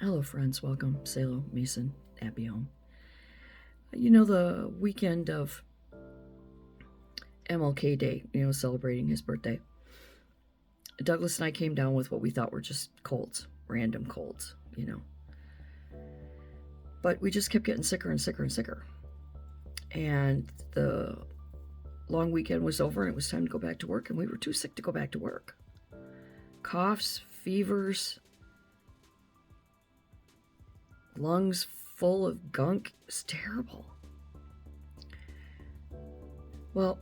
Hello, friends. Welcome, Salo, Mason, Abby home. The weekend of MLK Day, celebrating his birthday, Douglas and I came down with what we thought were just colds, random colds. But we just kept getting sicker and sicker and sicker. And the long weekend was over and it was time to go back to work, and we were too sick to go back to work. Coughs, fevers, lungs full of gunk. It's terrible. Well,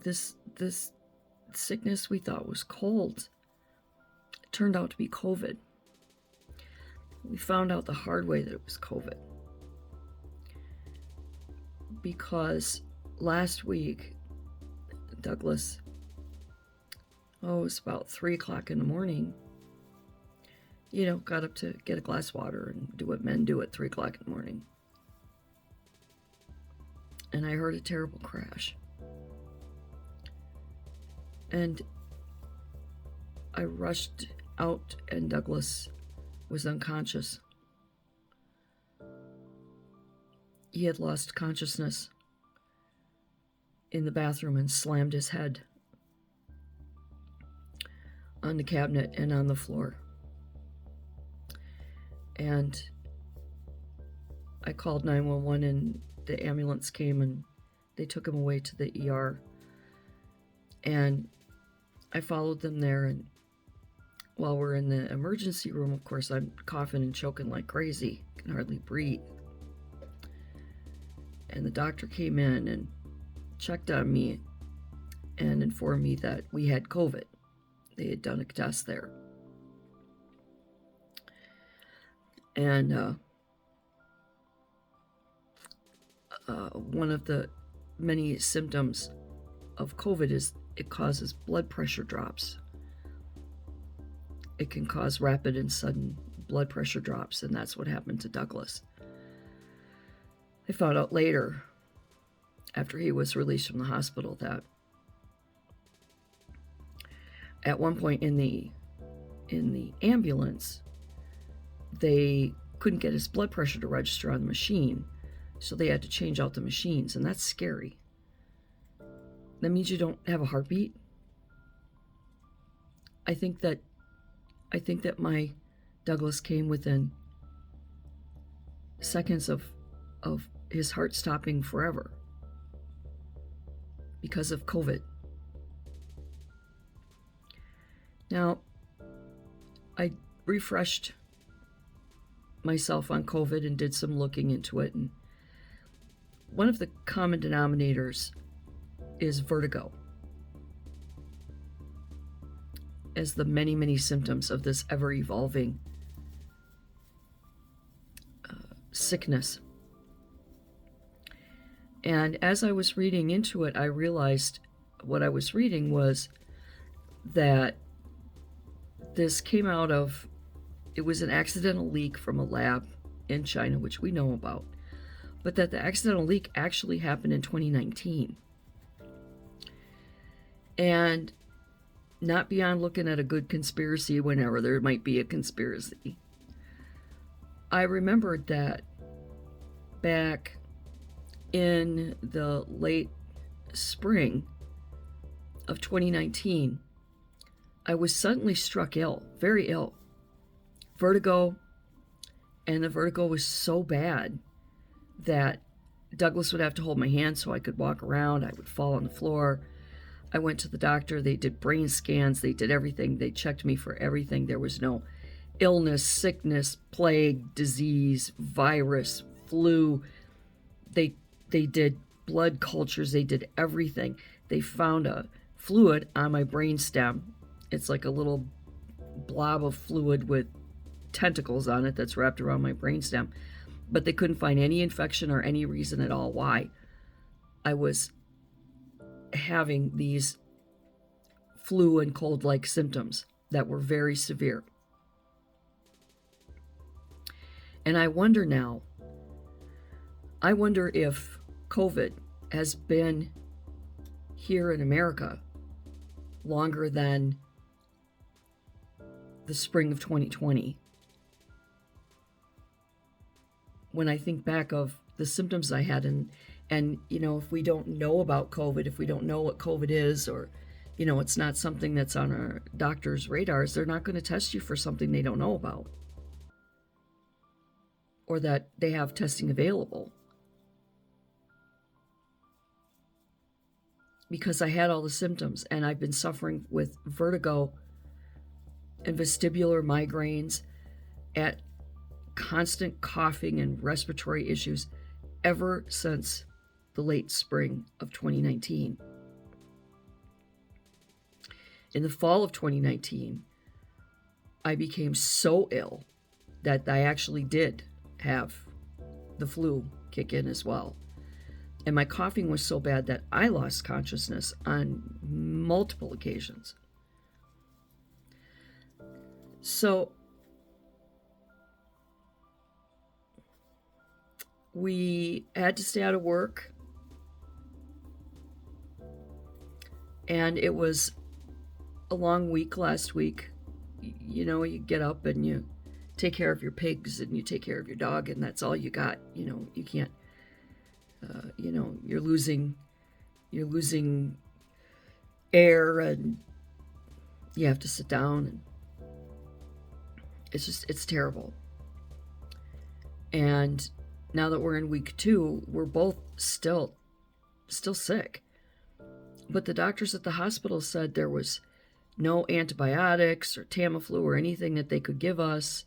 this sickness we thought was cold turned out to be COVID. We found out the hard way that it was COVID because last week Douglas, it was about 3 o'clock in the morning, got up to get a glass of water and do what men do at 3 o'clock in the morning. And I heard a terrible crash. And I rushed out, and Douglas was unconscious. He had lost consciousness in the bathroom and slammed his head on the cabinet and on the floor. And I called 911, and the ambulance came and they took him away to the ER. And I followed them there, and while we're in the emergency room, of course, I'm coughing and choking like crazy. Can hardly breathe. And the doctor came in and checked on me and informed me that we had COVID. They had done a test there. And one of the many symptoms of COVID is it causes blood pressure drops. It can cause rapid and sudden blood pressure drops, and that's what happened to Douglas. I found out later, after he was released from the hospital, that at one point in the ambulance, they couldn't get his blood pressure to register on the machine, so they had to change out the machines, and that's scary. That means you don't have a heartbeat. I think that my Douglas came within seconds of his heart stopping forever because of COVID. Now, I refreshed myself on COVID and did some looking into it, and one of the common denominators is vertigo as the many, many symptoms of this ever-evolving sickness. And as I was reading into it, I realized what I was reading was that this came out of, it was an accidental leak from a lab in China, which we know about, but that the accidental leak actually happened in 2019. And not beyond looking at a good conspiracy whenever there might be a conspiracy, I remembered that back in the late spring of 2019, I was suddenly struck ill, very ill. Vertigo, and the vertigo was so bad that Douglas would have to hold my hand so I could walk around. I would fall on the floor. I went to the doctor. They did brain scans. They did everything. They checked me for everything. There was no illness, sickness, plague, disease, virus, flu. They did blood cultures. They did everything. They found a fluid on my brainstem. It's like a little blob of fluid with tentacles on it that's wrapped around my brainstem. But they couldn't find any infection or any reason at all why I was having these flu and cold-like symptoms that were very severe. And I wonder if COVID has been here in America longer than the spring of 2020. When I think back of the symptoms I had, and if we don't know about COVID, if we don't know what COVID is, or it's not something that's on our doctor's radars, they're not going to test you for something they don't know about or that they have testing available. Because I had all the symptoms, and I've been suffering with vertigo and vestibular migraines, at constant coughing and respiratory issues ever since the late spring of 2019. In the fall of 2019, I became so ill that I actually did have the flu kick in as well. And my coughing was so bad that I lost consciousness on multiple occasions. So we had to stay out of work. And it was a long week last week. You get up and you take care of your pigs and you take care of your dog, and that's all you got. You can't, you're losing air, and you have to sit down, and it's terrible. And now that we're in week 2, we're both still sick. But the doctors at the hospital said there was no antibiotics or Tamiflu or anything that they could give us,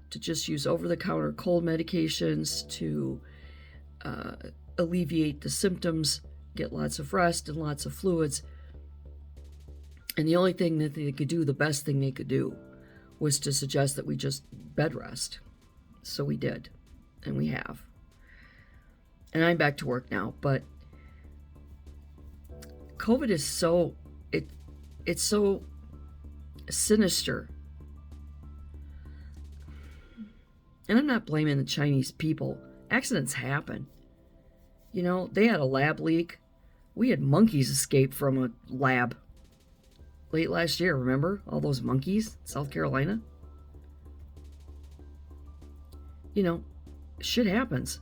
to just use over-the-counter cold medications to alleviate the symptoms, get lots of rest and lots of fluids. And the only thing that they could do, the best thing they could do, was to suggest that we just bed rest. So we did, and we have. And I'm back to work now, but COVID is it's so sinister. And I'm not blaming the Chinese people. Accidents happen. They had a lab leak. We had monkeys escape from a lab late last year, remember? All those monkeys in South Carolina? Shit happens.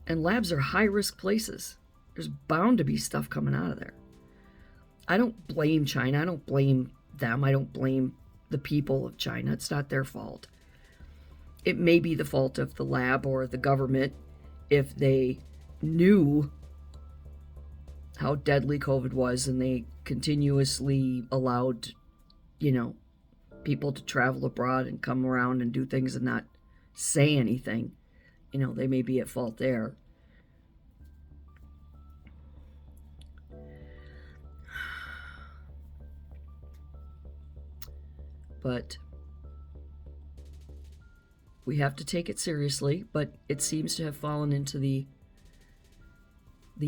And labs are high-risk places. There's bound to be stuff coming out of there. I don't blame China. I don't blame them. I don't blame the people of China. It's not their fault. It may be the fault of the lab or the government if they knew how deadly COVID was and they continuously allowed, people to travel abroad and come around and do things and not say anything. They may be at fault there. But we have to take it seriously, but it seems to have fallen into the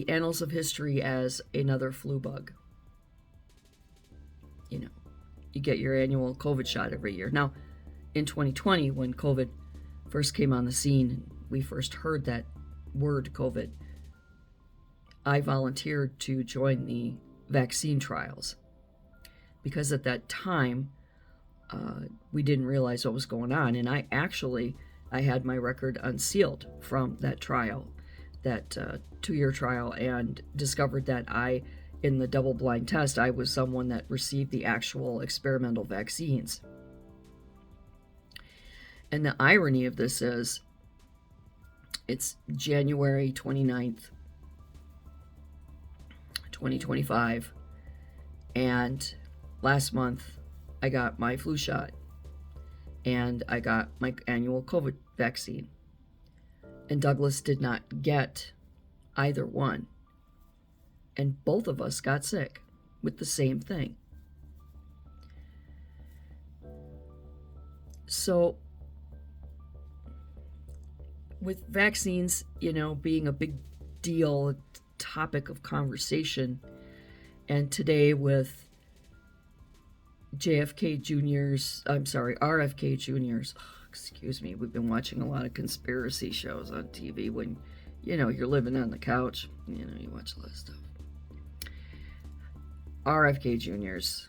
annals of history as another flu bug. You get your annual COVID shot every year. Now, in 2020, when COVID first came on the scene, we first heard that word COVID, I volunteered to join the vaccine trials. Because at that time, we didn't realize what was going on. And I had my record unsealed from that trial, that 2-year trial, and discovered that in the double-blind test, I was someone that received the actual experimental vaccines. And the irony of this is, it's January 29th, 2025, and last month, I got my flu shot, and I got my annual COVID vaccine. And Douglas did not get either one. And both of us got sick with the same thing. So, with vaccines, being a big deal, a topic of conversation, and today with RFK Jr.'s, excuse me, we've been watching a lot of conspiracy shows on TV when you're living on the couch. You watch a lot of stuff. RFK Jr.'s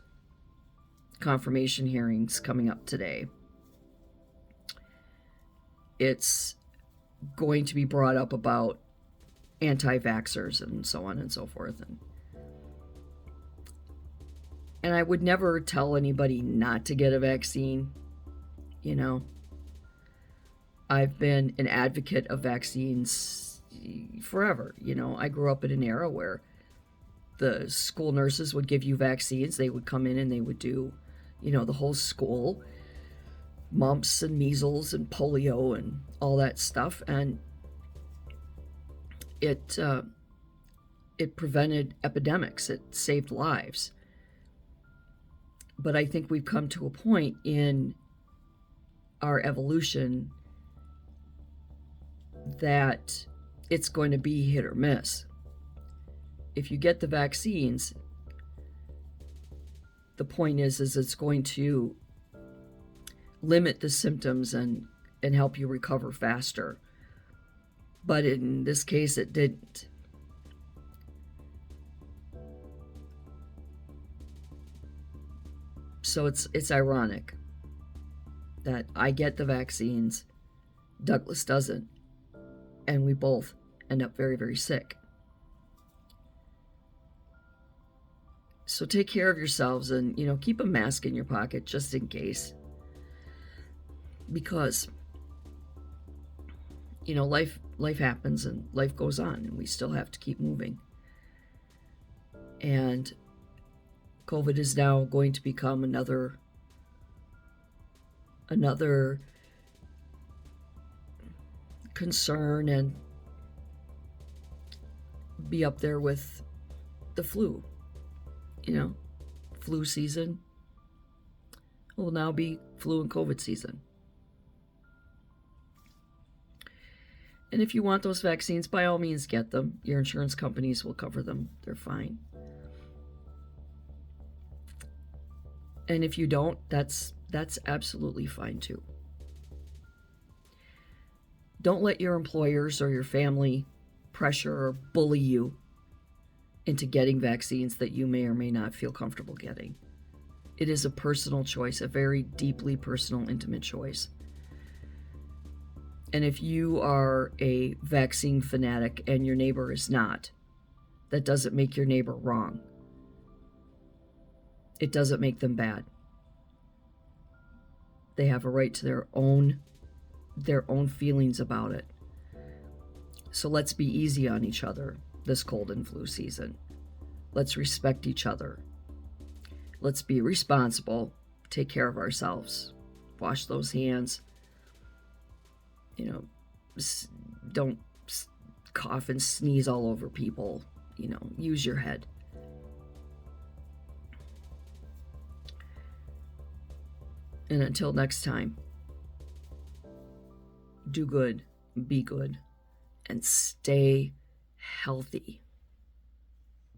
confirmation hearings coming up today. It's going to be brought up about anti-vaxxers and so on and so forth. And I would never tell anybody not to get a vaccine. I've been an advocate of vaccines forever. I grew up in an era where the school nurses would give you vaccines. They would come in and they would do, the whole school, mumps and measles and polio and all that stuff. And it prevented epidemics. It saved lives. But I think we've come to a point in our evolution that it's going to be hit or miss. If you get the vaccines, the point is it's going to limit the symptoms and help you recover faster. But in this case, it didn't. So it's ironic that I get the vaccines, Douglas doesn't, and we both end up very, very sick. So take care of yourselves and, keep a mask in your pocket just in case. Because, life happens and life goes on and we still have to keep moving. And COVID is now going to become another concern and be up there with the flu. Flu season will now be flu and COVID season. And if you want those vaccines, by all means, get them. Your insurance companies will cover them. They're fine. And if you don't, that's absolutely fine too. Don't let your employers or your family pressure or bully you into getting vaccines that you may or may not feel comfortable getting. It is a personal choice, a very deeply personal, intimate choice. And if you are a vaccine fanatic and your neighbor is not, that doesn't make your neighbor wrong. It doesn't make them bad. They have a right to their own feelings about it. So let's be easy on each other this cold and flu season. Let's respect each other. Let's be responsible, take care of ourselves, wash those hands. Don't cough and sneeze all over people. Use your head. And until next time, do good, be good, and stay healthy.